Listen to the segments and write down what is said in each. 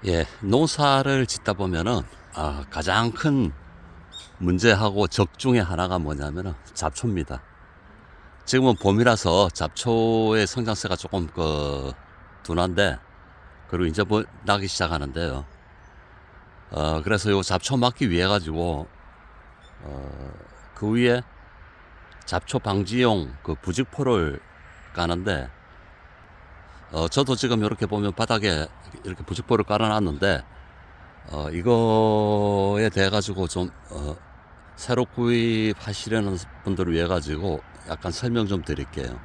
예, 농사를 짓다 보면은 가장 큰 문제하고 적 중에 하나가 뭐냐면은 잡초입니다. 지금은 봄이라서 잡초의 성장세가 조금 둔한데, 그리고 이제 뭐 나기 시작하는데요. 그래서 요 잡초 막기 위해 가지고 그 위에 잡초 방지용 그 부직포를 까는데, 저도 지금 이렇게 보면 바닥에 이렇게 부직포를 깔아놨는데, 이거에 대해 가지고 좀 새로 구입하시려는 분들을 위해 가지고 약간 설명 좀 드릴게요.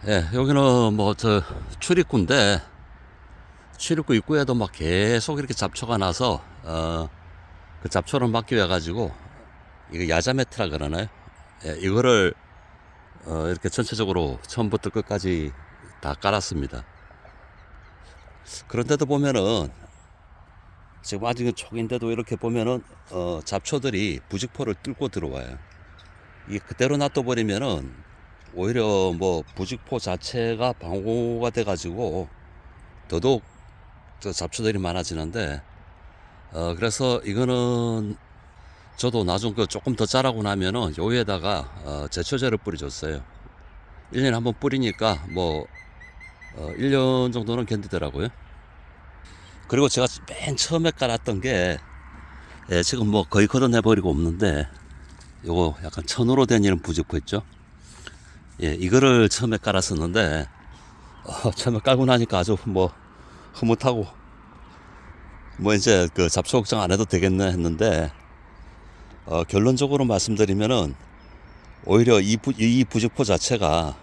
예, 여기는 뭐 저 출입구인데, 출입구 입구에도 막 계속 이렇게 잡초가 나서 그 잡초를 막기 위해 가지고 이거 야자 매트라 그러나요? 예, 이거를 이렇게 전체적으로 처음부터 끝까지 다 깔았습니다. 그런데도 보면은 지금 아직은 초기인데도 이렇게 보면은 잡초들이 부직포를 뚫고 들어와요. 이 그대로 놔둬 버리면은 오히려 뭐 부직포 자체가 방어가 돼 가지고 더더욱 저 잡초들이 많아지는데, 그래서 이거는 저도 나중 그 조금 더 자라고 나면은 여기에다가 제초제를 뿌려줬어요. 1년에 한번 뿌리니까 뭐 1년 정도는 견디더라고요. 그리고 제가 맨 처음에 깔았던 게, 예, 지금 뭐 거의 걷어내버리고 없는데, 요거 약간 천으로 된 이런 부직포 있죠. 예, 이거를 처음에 깔았었는데, 처음에 깔고 나니까 아주 뭐 흐뭇하고, 뭐 이제 그 잡초 걱정 안 해도 되겠네 했는데, 결론적으로 말씀드리면은 오히려 이 부직포 자체가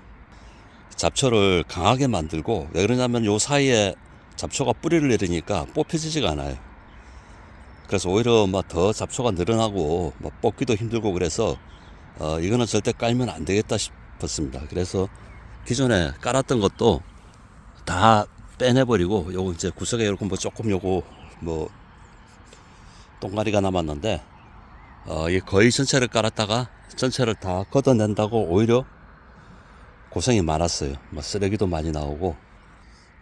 잡초를 강하게 만들고, 왜 그러냐면 요 사이에 잡초가 뿌리를 내리니까 뽑혀지지가 않아요. 그래서 오히려 막 더 잡초가 늘어나고 막 뽑기도 힘들고, 그래서 이거는 절대 깔면 안 되겠다 싶었습니다. 그래서 기존에 깔았던 것도 다 빼내버리고, 요거 이제 구석에 이렇게 뭐 조금 요거 뭐 똥가리가 남았는데, 이 거의 전체를 깔았다가 전체를 다 걷어낸다고 오히려 고생이 많았어요. 뭐 쓰레기도 많이 나오고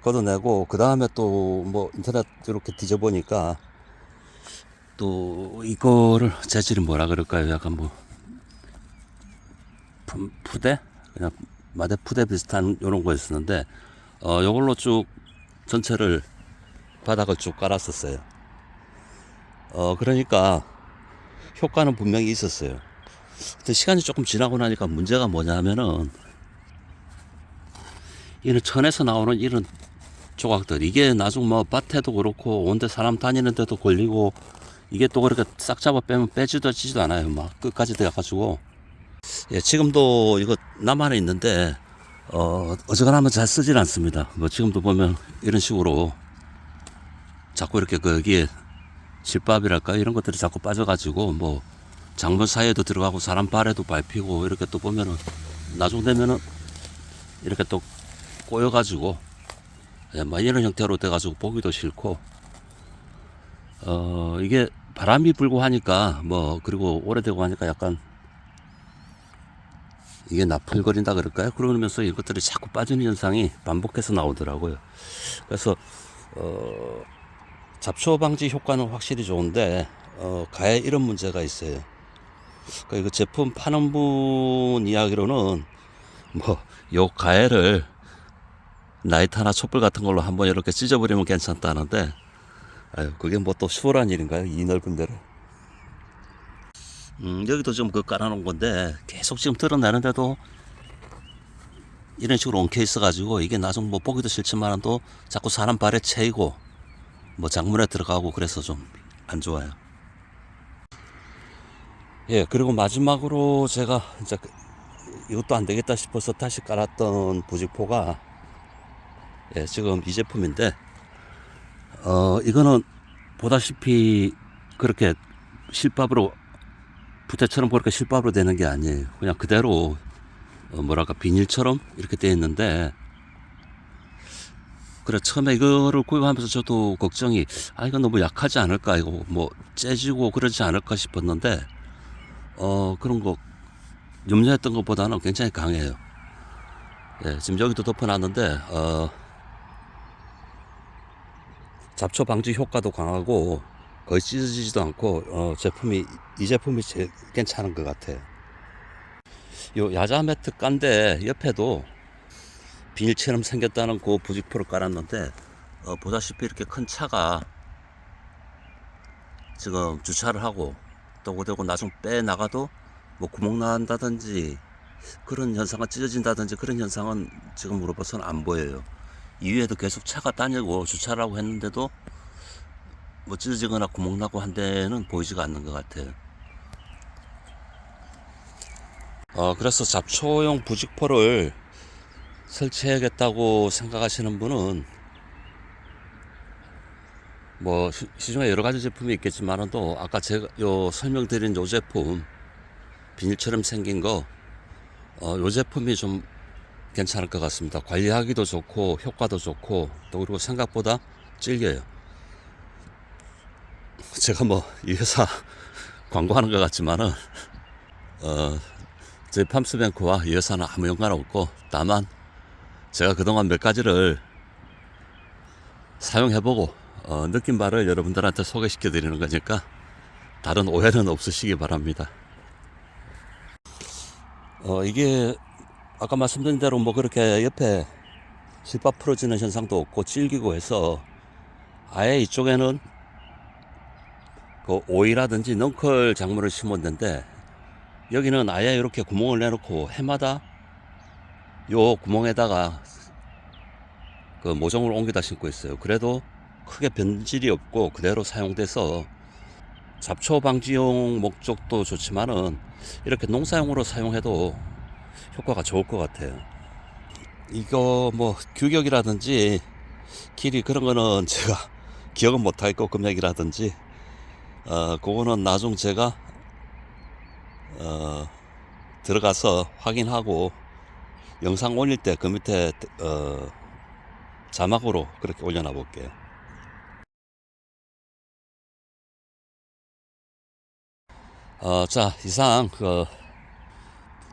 걷어내고, 그 다음에 또 뭐 인터넷 이렇게 뒤져보니까 또 이거를 재질이 뭐라 그럴까요? 약간 뭐 푸대? 그냥 마대 푸대 비슷한 요런 거였었는데, 요걸로 쭉 전체를 바닥을 쭉 깔았었어요. 그러니까 효과는 분명히 있었어요. 근데 시간이 조금 지나고 나니까 문제가 뭐냐 하면은, 이런 천에서 나오는 이런 조각들, 이게 나중 뭐 밭에도 그렇고 온데 사람 다니는 데도 걸리고, 이게 또 그렇게 싹 잡아 빼면 빼지도 않아요. 막 끝까지 돼가지고. 예, 지금도 이거 남한에 있는데 어지간하면 잘 쓰질 않습니다. 뭐 지금도 보면 이런 식으로 자꾸 이렇게 거기에 실밥이랄까 이런 것들이 자꾸 빠져가지고, 뭐 작물 사이에도 들어가고 사람 발에도 밟히고, 이렇게 또 보면은 나중 되면은 이렇게 또 꼬여가지고, 예, 뭐 이런 형태로 돼가지고 보기도 싫고, 이게 바람이 불고 하니까, 뭐 그리고 오래되고 하니까 약간 이게 나풀거린다 그럴까요? 그러면서 이것들이 자꾸 빠지는 현상이 반복해서 나오더라고요. 그래서 잡초 방지 효과는 확실히 좋은데, 가에 이런 문제가 있어요. 그러니까 이거 제품 파는 분 이야기로는 뭐 요 가해를 나이타나 촛불 같은 걸로 한번 이렇게 찢어버리면 괜찮다는데, 아유, 그게 뭐 또 수월한 일인가요? 이 넓은 데를. 여기도 좀 그 깔아놓은 건데 계속 지금 드러내는데도 이런 식으로 엉켜 있어가지고, 이게 나중 뭐 보기도 싫지만 또 자꾸 사람 발에 채이고 뭐 작물에 들어가고, 그래서 좀 안 좋아요. 예, 그리고 마지막으로 제가 이제 이것도 안 되겠다 싶어서 다시 깔았던 부직포가, 예, 지금 이 제품인데, 이거는 보다시피 그렇게 실밥으로, 부대처럼 그렇게 실밥으로 되는 게 아니에요. 그냥 그대로 뭐랄까 비닐처럼 이렇게 되어 있는데, 그래 처음에 이거를 구입하면서 저도 걱정이, 이거 너무 약하지 않을까, 이거 뭐 째지고 그러지 않을까 싶었는데, 그런 거 염려했던 것보다는 굉장히 강해요. 예, 지금 여기도 덮어놨는데, 잡초 방지 효과도 강하고 거의 찢어지지도 않고 이 제품이 제일 괜찮은 것 같아요. 요 야자 매트 깐데 옆에도 비닐처럼 생겼다는 그 부직포를 깔았는데 보다시피 이렇게 큰 차가 지금 주차를 하고 또 그대고 나중 빼 나가도 뭐 구멍 난다든지 그런 현상은 찢어진다든지 그런 현상은 지금으로 봐서는 안 보여요. 이후에도 계속 차가 다니고 주차를 하고 했는데도 뭐 찢어지거나 구멍 나고 한 데는 보이지가 않는 것 같아요. 그래서 잡초용 부직포를 설치해야겠다고 생각하시는 분은 뭐 시중에 여러 가지 제품이 있겠지만은 또 아까 제가 설명드린 요 제품 비닐처럼 생긴 거 요 제품이 좀 괜찮을 것 같습니다. 관리하기도 좋고 효과도 좋고 또 그리고 생각보다 질겨요. 제가 뭐 이 회사 광고하는 것 같지만은 저희 팜스뱅크와 이 회사는 아무 연관 없고 다만 제가 그동안 몇 가지를 사용해보고 느낀 바를 여러분들한테 소개시켜 드리는 거니까 다른 오해는 없으시기 바랍니다. 이게 아까 말씀드린 대로 뭐 그렇게 옆에 실밥 풀어지는 현상도 없고 질기고 해서 아예 이쪽에는 그 오이라든지 넝컬 작물을 심었는데 여기는 아예 이렇게 구멍을 내놓고 해마다 요 구멍에다가 그 모종을 옮기다 심고 있어요. 그래도 크게 변질이 없고 그대로 사용돼서 잡초 방지용 목적도 좋지만은 이렇게 농사용으로 사용해도 효과가 좋을 것 같아요. 이거 뭐 규격이라든지 길이 그런 거는 제가 기억은 못하겠고 금액이라든지 그거는 나중 제가 들어가서 확인하고 영상 올릴 때 그 밑에 자막으로 그렇게 올려놔 볼게요. 자, 이상 그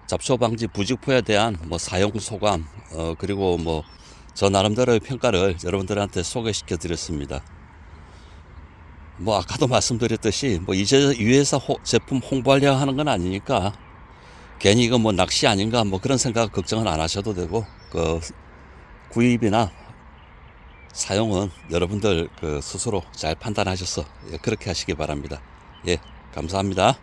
잡초 방지 부직포에 대한 뭐 사용 소감 그리고 뭐 저 나름대로의 평가를 여러분들한테 소개시켜 드렸습니다. 뭐 아까도 말씀드렸듯이 뭐 이제 이 회사 제품 홍보하려 하는 건 아니니까 괜히 이거 뭐 낚시 아닌가 뭐 그런 생각 걱정은 안 하셔도 되고 그 구입이나 사용은 여러분들 그 스스로 잘 판단하셔서 그렇게 하시기 바랍니다. 예, 감사합니다.